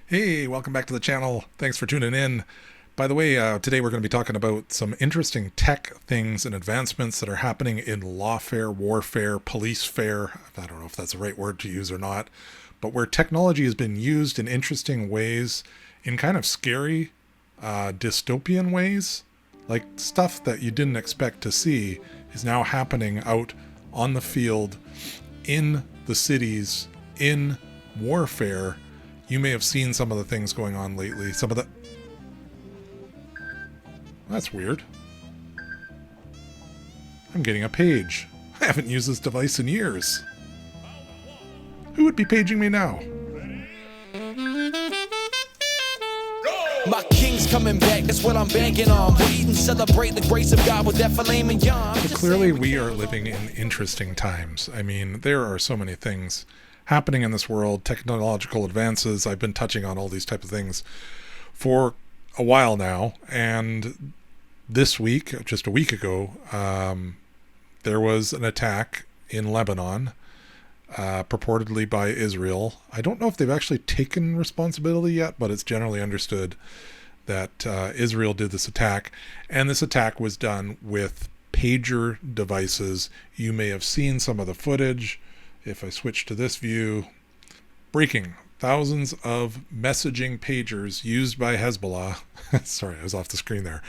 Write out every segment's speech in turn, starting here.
Hey, welcome back to the channel. Thanks for tuning in. By the way, today we're going to be talking about some interesting tech things and advancements that are happening in lawfare, warfare, police fare. I don't know if that's the right word to use or not, but where technology has been used in interesting ways, in kind of scary, dystopian ways. Like stuff that you didn't expect to see is now happening out on the field, in the cities, in warfare. You may have seen some of the things going on lately. Some of the... That's weird. I'm getting a page. I haven't used this device in years. Who would be paging me now? My king's coming back, that's what I'm banking on. Bleed and celebrate the grace of God with that filet mignon. But clearly we are living in interesting times. I mean, there are so many things happening in this world, technological advances. I've been touching on all these type of things for a while now, and this week, just a week ago, there was an attack in Lebanon, purportedly by Israel. I don't know if they've actually taken responsibility yet, but it's generally understood that Israel did this attack, and this attack was done with pager devices. You may have seen some of the footage. If I switch to this view, breaking thousands of messaging pagers used by Hezbollah. Sorry, I was off the screen there.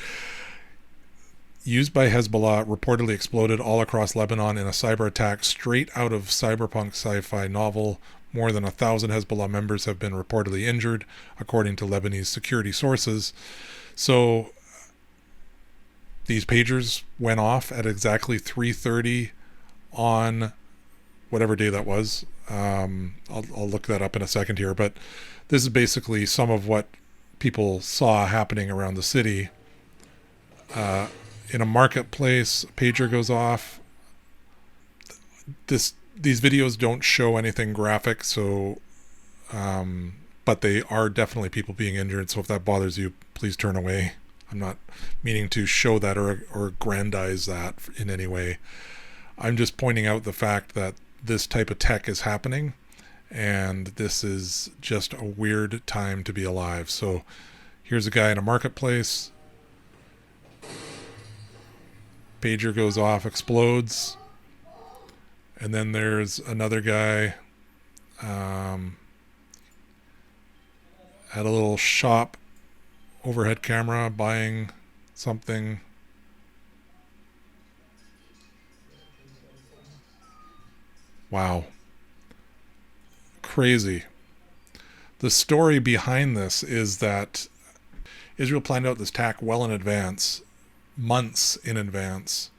Used by Hezbollah reportedly exploded all across Lebanon in a cyber attack straight out of cyberpunk sci-fi novel. More than 1,000 Hezbollah members have been reportedly injured, according to Lebanese security sources. So these pagers went off at exactly 3:30 on whatever day that was. I'll look that up in a second here, but this is basically some of what people saw happening around the city. In a marketplace, a pager goes off. These videos don't show anything graphic, so but they are definitely people being injured, so if that bothers you, please turn away. I'm not meaning to show that or aggrandize that in any way. I'm just pointing out the fact that this type of tech is happening, and this is just a weird time to be alive. So here's a guy in a marketplace. Pager goes off, explodes, and then there's another guy at a little shop, overhead camera, buying something. Wow. Crazy. The story behind this is that Israel planned out this attack well in advance, months in advance,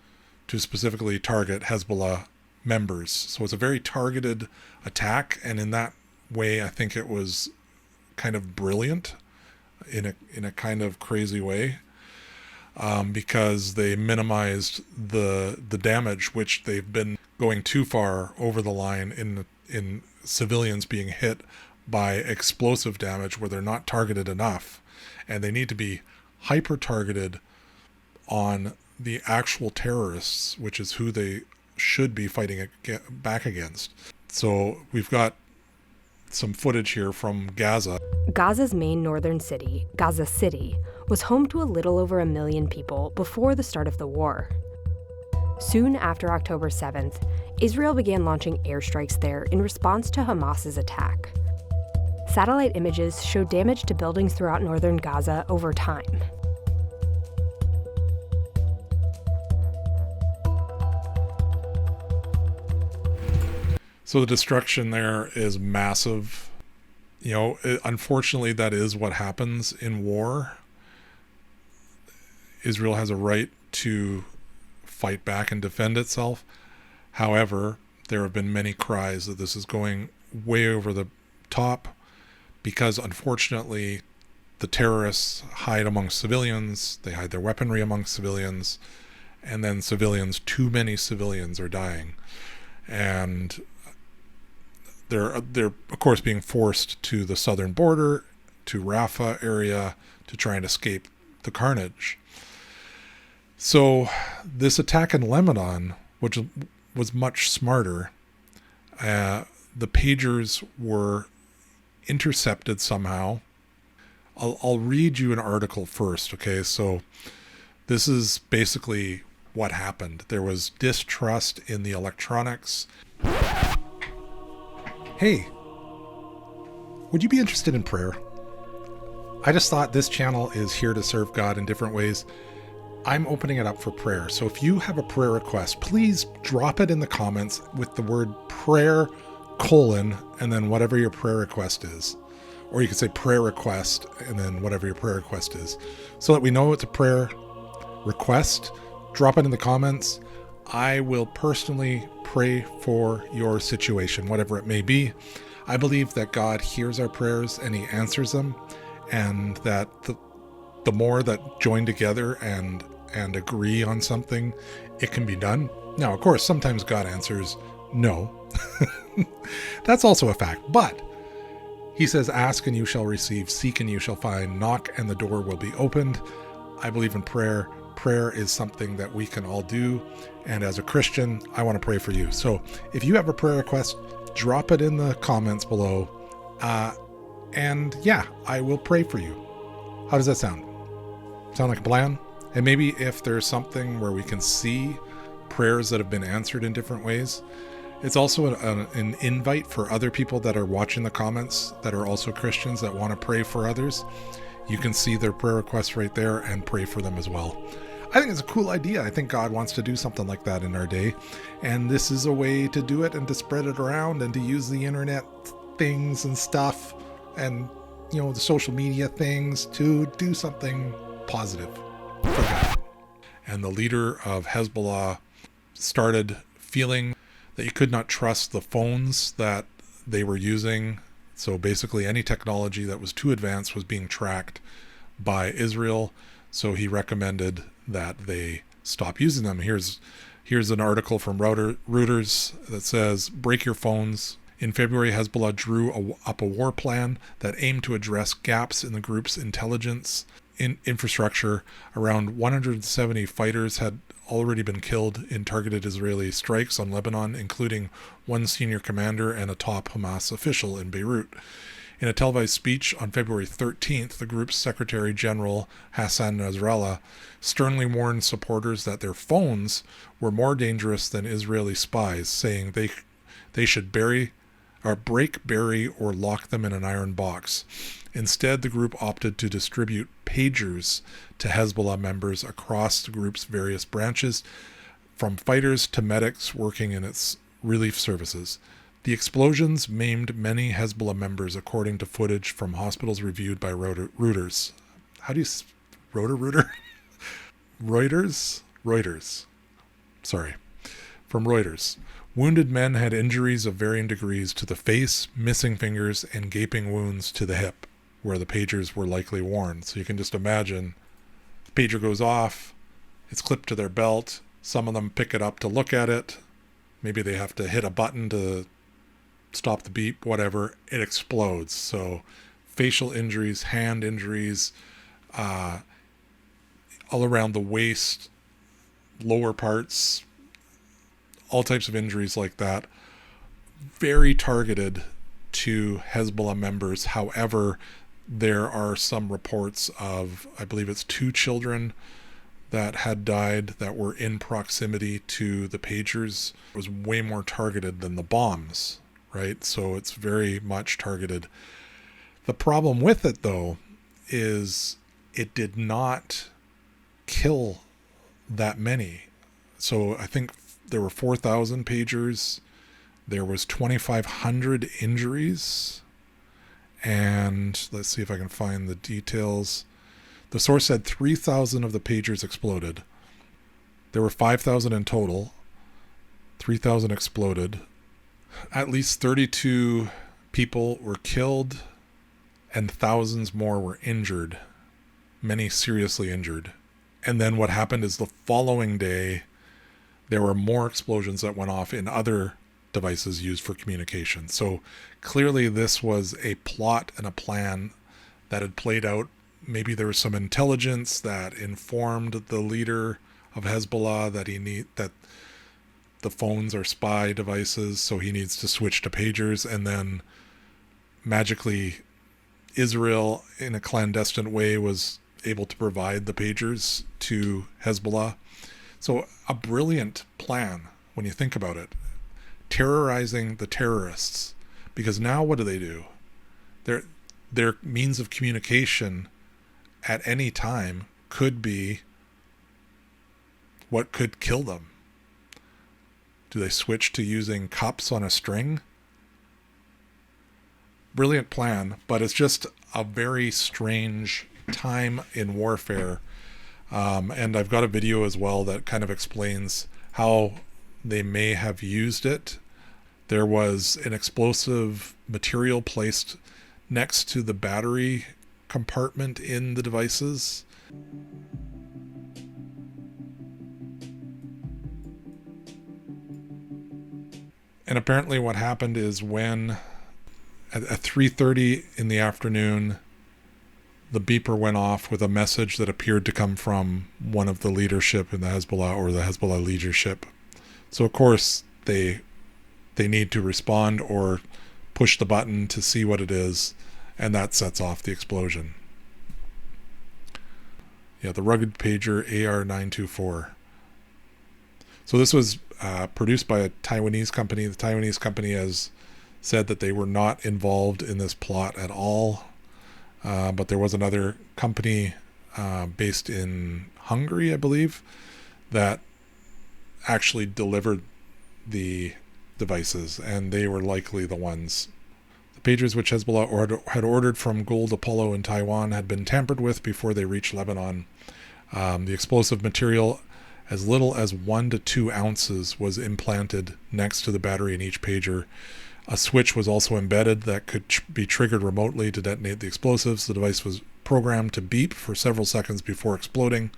to specifically target Hezbollah members. So it's a very targeted attack, and in that way I think it was kind of brilliant in a kind of crazy way, because they minimized the damage, which they've been going too far over the line in civilians being hit by explosive damage where they're not targeted enough, and they need to be hyper targeted on the actual terrorists, which is who they should be fighting back against. So we've got some footage here from Gaza. Gaza's main northern city, Gaza City, was home to a little over 1 million people before the start of the war. Soon after October 7th, Israel began launching airstrikes there in response to Hamas's attack. Satellite images showed damage to buildings throughout northern Gaza over time. So the destruction there is massive. Unfortunately, that is what happens in war. Israel has a right to fight back and defend itself. However, there have been many cries that this is going way over the top, because unfortunately the terrorists hide amongst civilians, they hide their weaponry amongst civilians, and then too many civilians are dying. And they're of course being forced to the southern border, to Rafah area, to try and escape the carnage. So this attack in Lebanon, which was much smarter, the pagers were intercepted somehow I'll read you an article first, okay? So this is basically what happened. There was distrust in the electronics. Hey, would you be interested in prayer? I just thought this channel is here to serve God in different ways. I'm opening it up for prayer. So if you have a prayer request, please drop it in the comments with the word prayer, and then whatever your prayer request is. Or you could say prayer request and then whatever your prayer request is. So that we know it's a prayer request, drop it in the comments. I will personally pray for your situation, whatever it may be. I believe that God hears our prayers and he answers them, and that the more that join together and agree on something, it can be done. Now, of course, sometimes God answers no. That's also a fact. But he says, ask and you shall receive, seek and you shall find, knock and the door will be opened. I believe in prayer. Prayer is something that we can all do. And as a Christian, I want to pray for you. So if you have a prayer request, drop it in the comments below. And yeah, I will pray for you. How does that sound? Sound like a plan? And maybe if there's something where we can see prayers that have been answered in different ways, it's also an invite for other people that are watching the comments that are also Christians that want to pray for others. You can see their prayer requests right there and pray for them as well. I think it's a cool idea. I think God wants to do something like that in our day. And this is a way to do it and to spread it around and to use the internet things and stuff and, you know, the social media things to do something positive for God. And the leader of Hezbollah started feeling that you could not trust the phones that they were using. So basically any technology that was too advanced was being tracked by Israel. So he recommended that they stop using them. Here's an article from Reuters that says, break your phones. In February, Hezbollah drew up a war plan that aimed to address gaps in the group's intelligence infrastructure. Around 170 fighters had already been killed in targeted Israeli strikes on Lebanon, including one senior commander and a top Hamas official in Beirut. In a televised speech on February 13th, the group's Secretary General Hassan Nasrallah sternly warned supporters that their phones were more dangerous than Israeli spies, saying they should break, bury, or lock them in an iron box. Instead, the group opted to distribute pagers to Hezbollah members across the group's various branches, from fighters to medics working in its relief services. The explosions maimed many Hezbollah members, according to footage from hospitals reviewed by Reuters. How do you... Reuters? Sorry. From Reuters. Wounded men had injuries of varying degrees to the face, missing fingers, and gaping wounds to the hip, where the pagers were likely worn. So you can just imagine the pager goes off, it's clipped to their belt, some of them pick it up to look at it, maybe they have to hit a button to stop the beep, whatever, it explodes. So facial injuries, hand injuries, all around the waist, lower parts, all types of injuries like that. Very targeted to Hezbollah members. However, there are some reports of, I believe it's 2 children that had died that were in proximity to the pagers. It was way more targeted than the bombs, right? So it's very much targeted. The problem with it, though, is it did not kill that many. So I think there were 4,000 pagers. There was 2,500 injuries. And let's see if I can find the details. The source said 3,000 of the pagers exploded. There were 5,000 in total. 3,000 exploded. At least 32 people were killed and thousands more were injured. Many seriously injured. And then what happened is the following day, there were more explosions that went off in other devices used for communication. So clearly this was a plot and a plan that had played out. Maybe there was some intelligence that informed the leader of Hezbollah that the phones are spy devices, so he needs to switch to pagers, and then magically Israel, in a clandestine way, was able to provide the pagers to Hezbollah. So a brilliant plan when you think about it. Terrorizing the terrorists. Because now what do? Their means of communication at any time could be what could kill them. Do they switch to using cups on a string? Brilliant plan, but it's just a very strange time in warfare. And I've got a video as well that kind of explains how they may have used it. There was an explosive material placed next to the battery compartment in the devices. And apparently what happened is when at 3:30 in the afternoon, the beeper went off with a message that appeared to come from one of the leadership in the Hezbollah, or the Hezbollah leadership. So of course they need to respond or push the button to see what it is, and that sets off the explosion. Yeah, the rugged pager AR924. So this was produced by a Taiwanese company. The Taiwanese company has said that they were not involved in this plot at all. But there was another company based in Hungary, I believe, that actually delivered the devices, and they were likely the ones. The pagers which Hezbollah had ordered from Gold Apollo in Taiwan had been tampered with before they reached Lebanon. The explosive material, as little as 1 to 2 ounces, was implanted next to the battery in each pager. A switch was also embedded that could be triggered remotely to detonate the explosives. The device was programmed to beep for several seconds before exploding.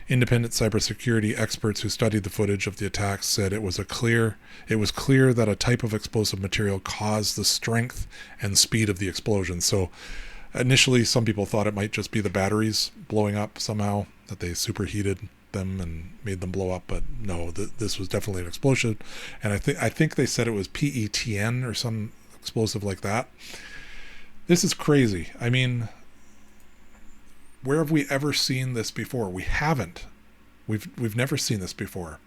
Independent cybersecurity experts who studied the footage of the attacks said it was clear that a type of explosive material caused the strength and speed of the explosion. So initially some people thought it might just be the batteries blowing up somehow, that they superheated them and made them blow up, but no, this was definitely an explosion. And I think they said it was PETN or some explosive like that. This is crazy. I mean, where have we ever seen this before? We haven't. We've never seen this before.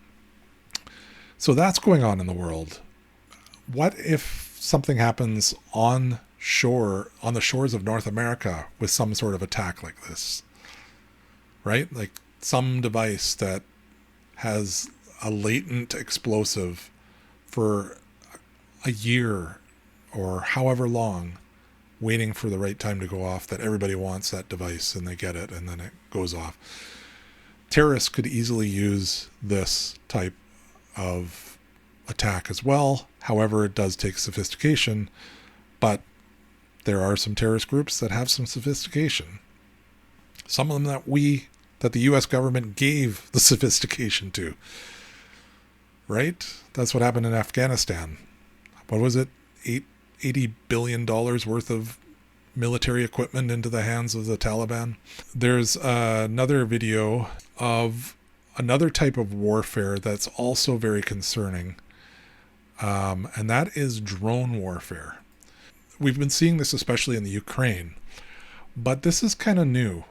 So that's going on in the world. What if something happens on the shores of North America with some sort of attack like this? Right? Like some device that has a latent explosive for a year or however long, waiting for the right time to go off, that everybody wants that device and they get it and then it goes off. Terrorists could easily use this type of attack as well. However, it does take sophistication, but there are some terrorist groups that have some sophistication. Some of them that the U.S. government gave the sophistication to. Right? That's what happened in Afghanistan. What was it? $80 billion worth of military equipment into the hands of the Taliban. There's another video of another type of warfare that's also very concerning. And that is drone warfare. We've been seeing this especially in the Ukraine, but this is kind of new.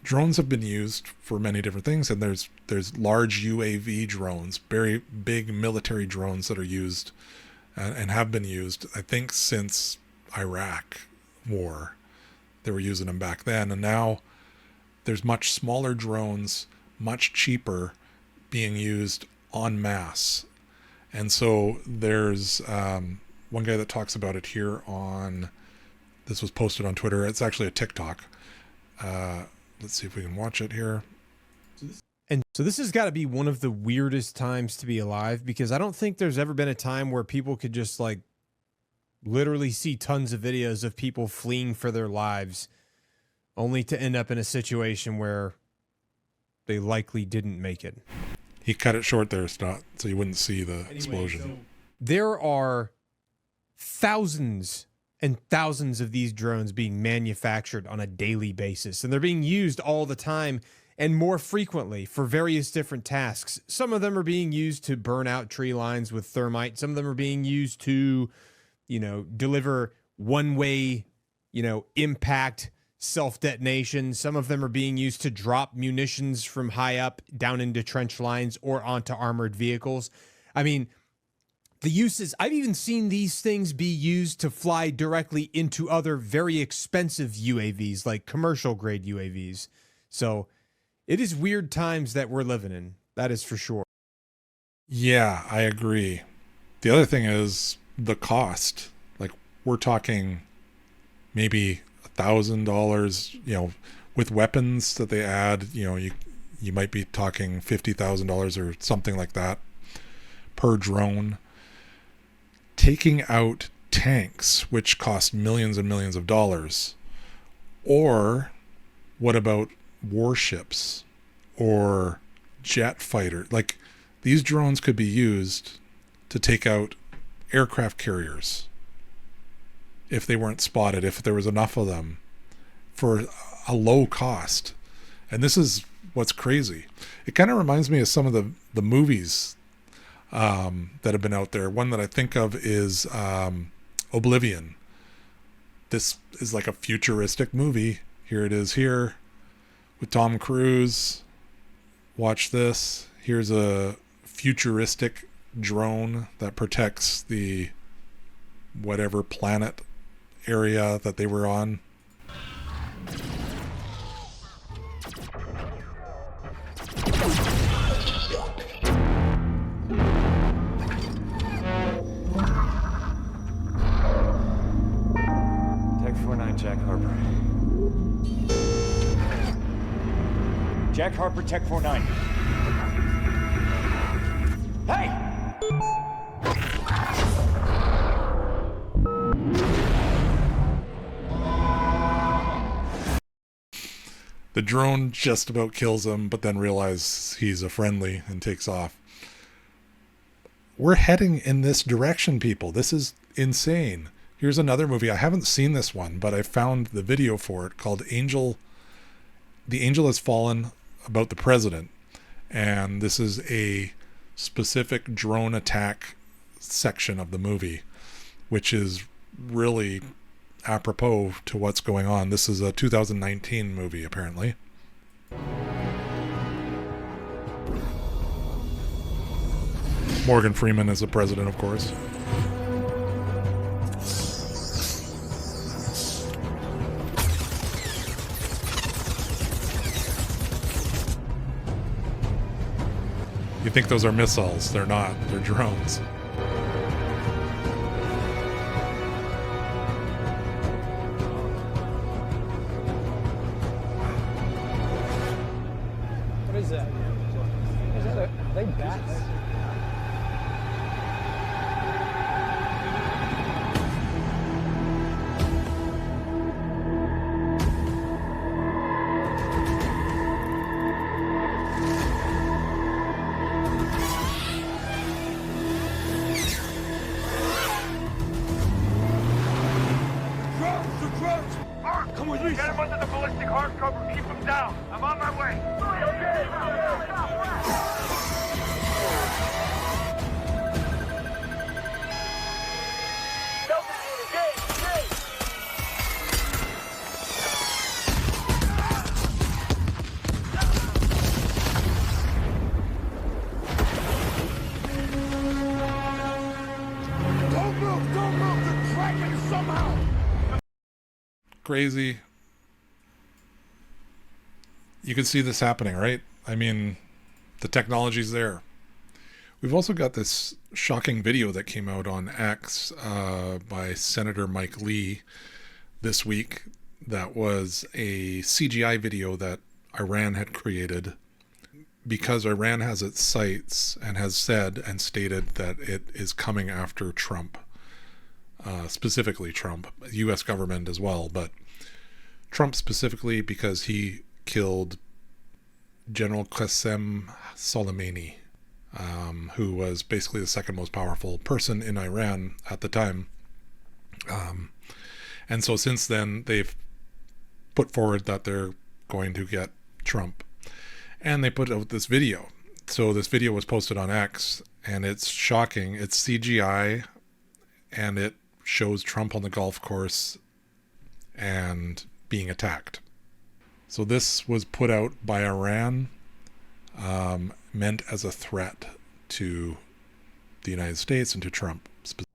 Drones have been used for many different things, and there's large UAV drones, very big military drones that are used and have been used, I think, since Iraq war. They were using them back then, and now there's much smaller drones, much cheaper, being used en masse. And so there's one guy that talks about it here this was posted on Twitter. It's actually a TikTok. Let's see if we can watch it here. And so this has got to be one of the weirdest times to be alive, because I don't think there's ever been a time where people could just like literally see tons of videos of people fleeing for their lives only to end up in a situation where they likely didn't make it. He cut it short there, Scott, so you wouldn't see the explosion. So there are thousands and thousands of these drones being manufactured on a daily basis, and they're being used all the time and more frequently for various different tasks. Some of them are being used to burn out tree lines with thermite. Some of them are being used to, deliver one-way impact self-detonation. Some of them are being used to drop munitions from high up down into trench lines or onto armored vehicles. I mean, the uses, I've even seen these things be used to fly directly into other very expensive UAVs, like commercial grade UAVs. So it is weird times that we're living in. That is for sure. Yeah, I agree. The other thing is the cost. Like, we're talking maybe $1,000, with weapons that they add, you might be talking $50,000 or something like that per drone. Taking out tanks, which cost millions and millions of dollars. Or what about warships or jet fighter? Like, these drones could be used to take out aircraft carriers if they weren't spotted, if there was enough of them for a low cost. And this is what's crazy. It kind of reminds me of some of the movies that have been out there. One that I think of is Oblivion. This is like a futuristic movie. Here it is here with Tom Cruise. Watch this. Here's a futuristic drone that protects the whatever planet area that they were on. Tech 49, Jack Harper. Jack Harper, Tech 49. Hey! The drone just about kills him, but then realizes he's a friendly and takes off. We're heading in this direction, people. This is insane. Here's another movie. I haven't seen this one, but I found the video for it called Angel. The Angel Has Fallen, about the president. And this is a specific drone attack section of the movie, which is really apropos to what's going on. This is a 2019 movie, apparently. Morgan Freeman is the president, of course. You think those are missiles? They're not. They're drones. What is that? Are they bats? Come with me. Get him under the ballistic hard cover. Keep him down. I'm on my way. Don't move. They're tracking somehow. Crazy. You can see this happening, right? I mean, the technology's there. We've also got this shocking video that came out on X by Senator Mike Lee this week. That was a CGI video that Iran had created because Iran has its sights and has said and stated that it is coming after Trump. Specifically Trump, U.S. government as well, but Trump specifically because he killed General Qasem Soleimani, who was basically the second most powerful person in Iran at the time. And so since then, they've put forward that they're going to get Trump. And they put out this video. So this video was posted on X, and it's shocking. It's CGI, and it shows Trump on the golf course and being attacked. So this was put out by Iran, meant as a threat to the United States and to Trump specifically.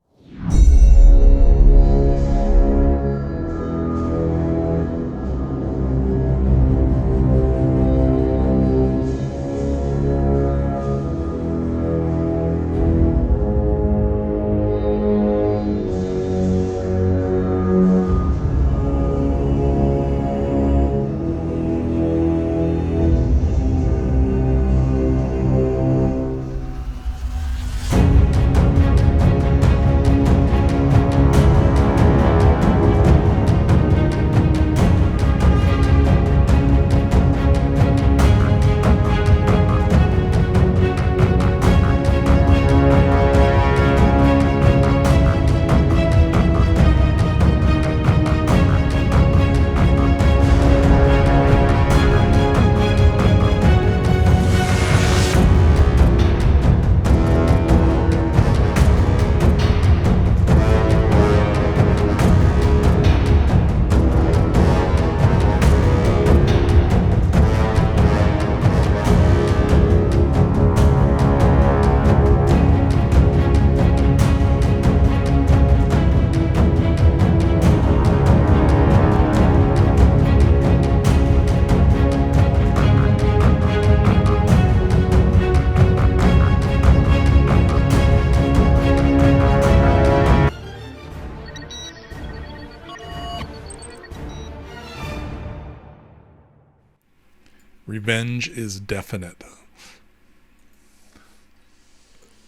Revenge is definite.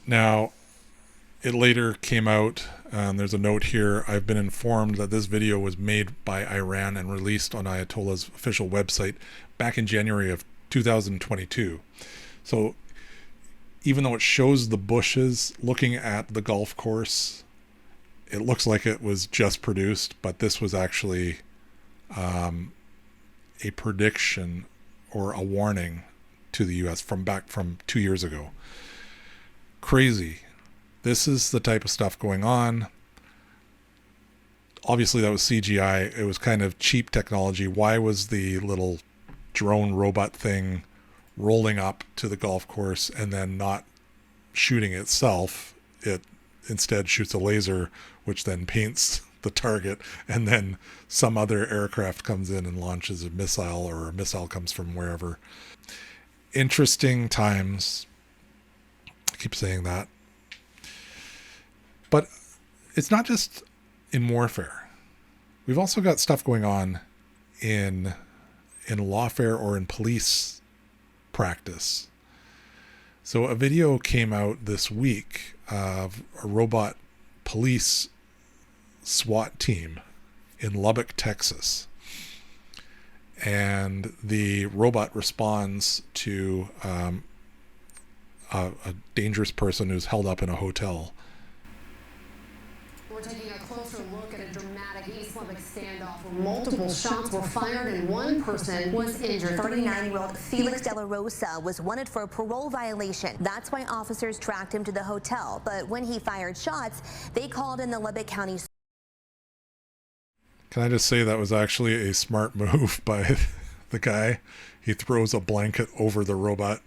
Now, it later came out, there's a note here, I've been informed that this video was made by Iran and released on Ayatollah's official website back in January of 2022. So even though it shows the bushes looking at the golf course, it looks like it was just produced, but this was actually a prediction or a warning to the US from 2 years ago. Crazy. This is the type of stuff going on. Obviously that was CGI. It was kind of cheap technology. Why was the little drone robot thing rolling up to the golf course and then not shooting itself? It instead shoots a laser, which then paints the target, and then some other aircraft comes in and launches a missile, or a missile comes from wherever. Interesting times. I keep saying that. But it's not just in warfare. We've also got stuff going on in lawfare or in police practice. So a video came out this week of a robot police SWAT team in Lubbock, Texas. And the robot responds to a dangerous person who's held up in a hotel. We're taking a closer look at a dramatic East Lubbock standoff where multiple shots were fired and one person was injured. 39-year-old Felix De La Rosa was wanted for a parole violation. That's why officers tracked him to the hotel. But when he fired shots, they called in the Lubbock County. Can I just say that was actually a smart move by the guy? He throws a blanket over the robot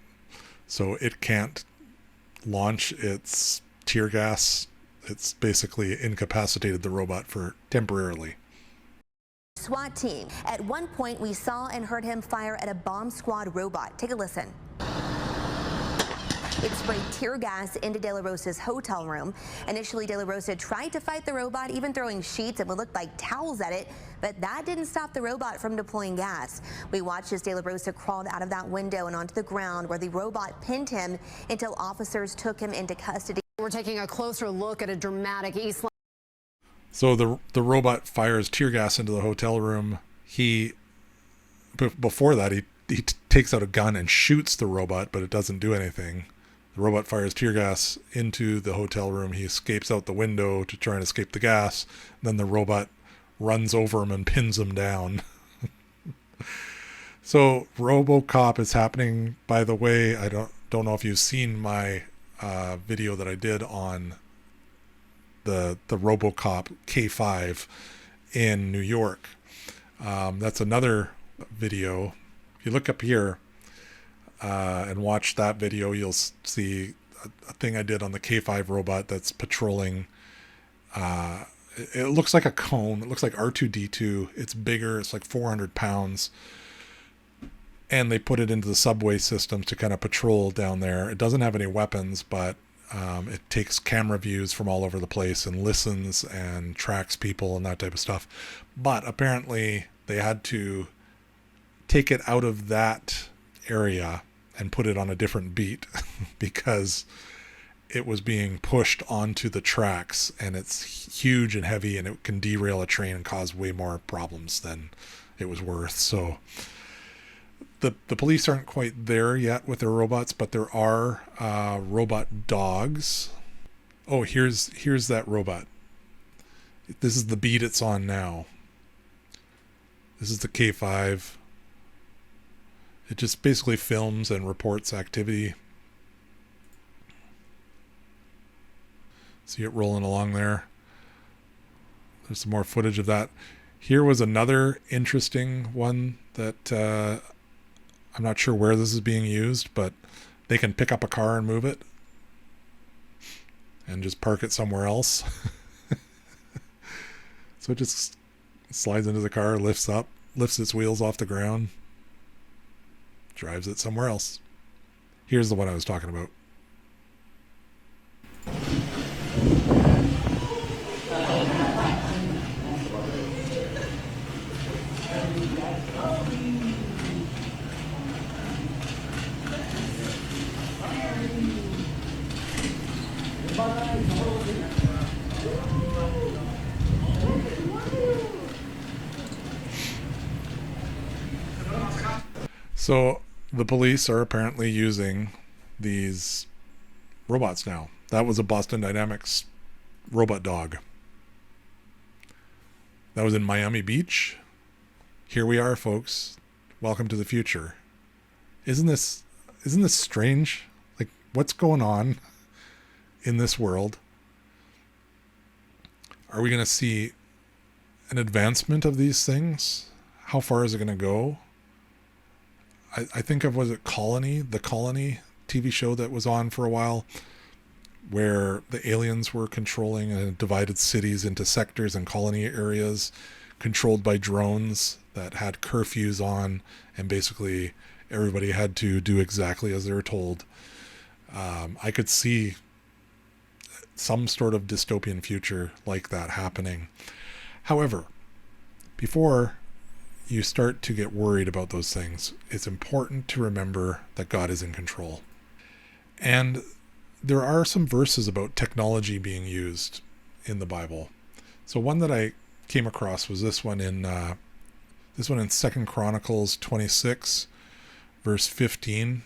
so it can't launch its tear gas. It's basically incapacitated the robot for temporarily. SWAT team. At one point, we saw and heard him fire at a bomb squad robot. Take a listen. It sprayed tear gas into De La Rosa's hotel room. Initially, De La Rosa tried to fight the robot, even throwing sheets and what looked like towels at it, but that didn't stop the robot from deploying gas. We watched as De La Rosa crawled out of that window and onto the ground where the robot pinned him until officers took him into custody. We're taking a closer look at a dramatic East. So the robot fires tear gas into the hotel room. Before that, he takes out a gun and shoots the robot, but it doesn't do anything. The robot fires tear gas into the hotel room. He escapes out the window to try and escape the gas. Then the robot runs over him and pins him down. So RoboCop is happening. By the way, I don't know if you've seen my video that I did on the RoboCop K5 in New York. That's another video. If you look up here and watch that video, you'll see a thing I did on the K5 robot that's patrolling. It looks like a cone. It looks like R2-D2. It's bigger. It's like 400 pounds. And they put it into the subway systems to kind of patrol down there. It doesn't have any weapons, but it takes camera views from all over the place and listens and tracks people and that type of stuff. But apparently they had to take it out of that area and put it on a different beat because it was being pushed onto the tracks, and it's huge and heavy, and it can derail a train and cause way more problems than it was worth. So the police aren't quite there yet with their robots, but there are robot dogs. Oh, here's that robot. This is the beat it's on now. This is the K5. It just basically films and reports activity. See it rolling along there. There's some more footage of that. Here was another interesting one that I'm not sure where this is being used, but they can pick up a car and move it and just park it somewhere else. So it just slides into the car, lifts its wheels off the ground, drives it somewhere else. Here's the one I was talking about. So the police are apparently using these robots now. That was a Boston Dynamics robot dog. That was in Miami Beach. Here we are, folks. Welcome to the future. Isn't this strange? Like, what's going on in this world? Are we going to see an advancement of these things? How far is it going to go? I think of, was it Colony? The Colony TV show that was on for a while, where the aliens were controlling and divided cities into sectors and colony areas controlled by drones that had curfews on, and basically everybody had to do exactly as they were told. I could see some sort of dystopian future like that happening. However, before you start to get worried about those things, it's important to remember that God is in control. And there are some verses about technology being used in the Bible. So one that I came across was this one in 2 Chronicles 26, verse 15.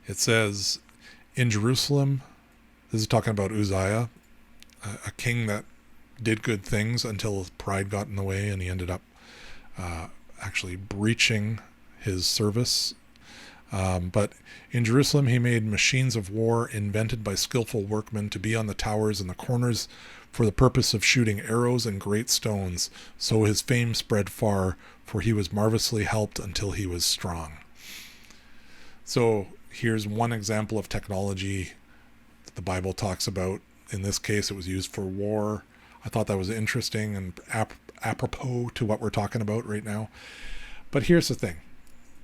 It says, in Jerusalem, this is talking about Uzziah, a king that did good things until pride got in the way, and he ended up actually breaching his service. But in Jerusalem, he made machines of war invented by skillful workmen to be on the towers and the corners for the purpose of shooting arrows and great stones. So his fame spread far, for he was marvelously helped until he was strong. So here's one example of technology that the Bible talks about. In this case, it was used for war. I thought that was interesting and apropos to what we're talking about right now. But here's the thing.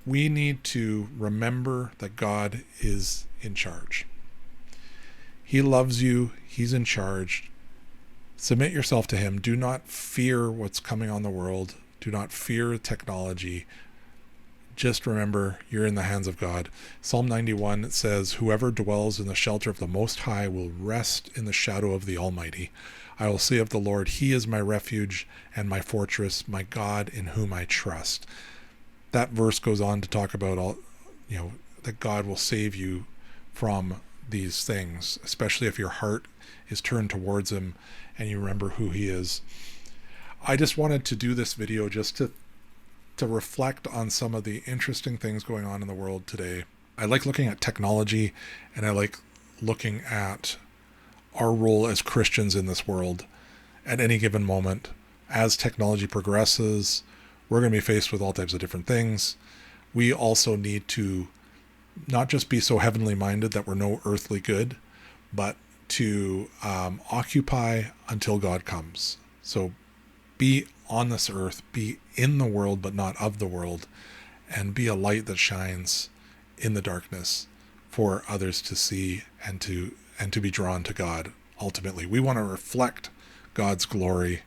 We need to remember that God is in charge. He loves you. He's in charge. Submit yourself to him. Do not fear what's coming on the world. Do not fear technology. Just remember you're in the hands of God. Psalm 91, it says, whoever dwells in the shelter of the Most High will rest in the shadow of the Almighty. I will say of the Lord, he is my refuge and my fortress, my God in whom I trust. That verse goes on to talk about that God will save you from these things, especially if your heart is turned towards him and you remember who he is. I just wanted to do this video just to reflect on some of the interesting things going on in the world today. I like looking at technology, and I like looking at our role as Christians in this world at any given moment. as technology progresses, we're going to be faced with all types of different things. We also need to not just be so heavenly minded that we're no earthly good, but to occupy until God comes. So be on this earth, be in the world, but not of the world, and be a light that shines in the darkness for others to see and to be drawn to God. Ultimately, we want to reflect God's glory.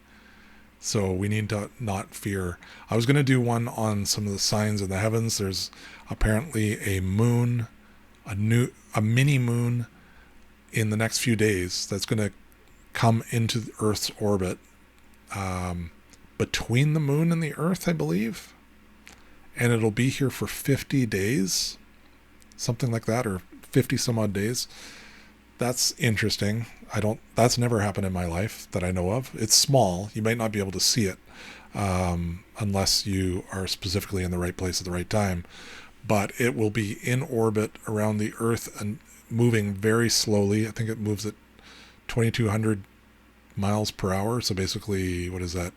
So we need to not fear. I was going to do one on some of the signs in the heavens. There's apparently a moon, a mini moon in the next few days that's going to come into Earth's orbit between the moon and the Earth, I believe. And it'll be here for 50 days, something like that, or 50 some odd days. That's interesting. That's never happened in my life that I know of. It's small. You might not be able to see it unless you are specifically in the right place at the right time. But it will be in orbit around the Earth and moving very slowly. I think it moves at 2,200 miles per hour. So basically, what is that?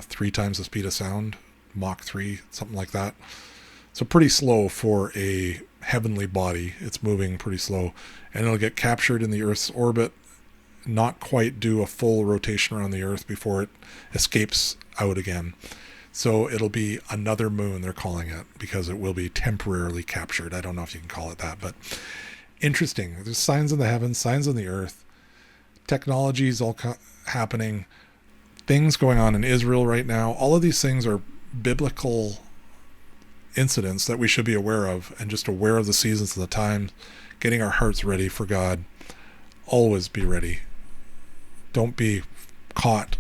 3 times the speed of sound, Mach 3, something like that. So pretty slow for a heavenly body. It's moving pretty slow, and it'll get captured in the Earth's orbit, not quite do a full rotation around the Earth before it escapes out again. So it'll be another moon, they're calling it, because it will be temporarily captured. I don't know if you can call it that, but interesting. There's signs in the heavens, signs on the earth. Technology is all happening. Things going on in Israel right now. All of these things are biblical incidents that we should be aware of, and just aware of the seasons of the times, getting our hearts ready for God. Always be ready. Don't be caught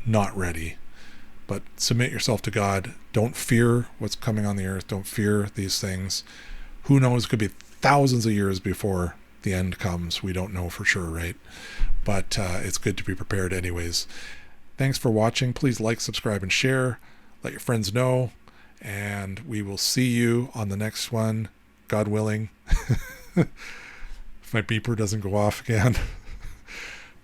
not ready, but submit yourself to God. Don't fear what's coming on the earth. Don't fear these things. Who knows? It could be thousands of years before the end comes. We don't know for sure, right? But it's good to be prepared anyways. Thanks for watching. Please like, subscribe, and share. Let your friends know. And we will see you on the next one, God willing. If my beeper doesn't go off again.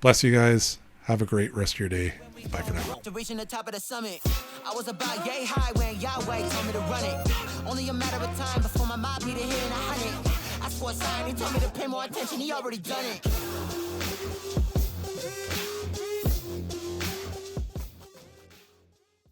Bless you guys. Have a great rest of your day. Bye for now. To reaching the top of the summit, I was about yay high when Yahweh told me to run it. Only a matter of time before my mob be to hit in 100. I swore sign, he told me to pay more attention, he already done it.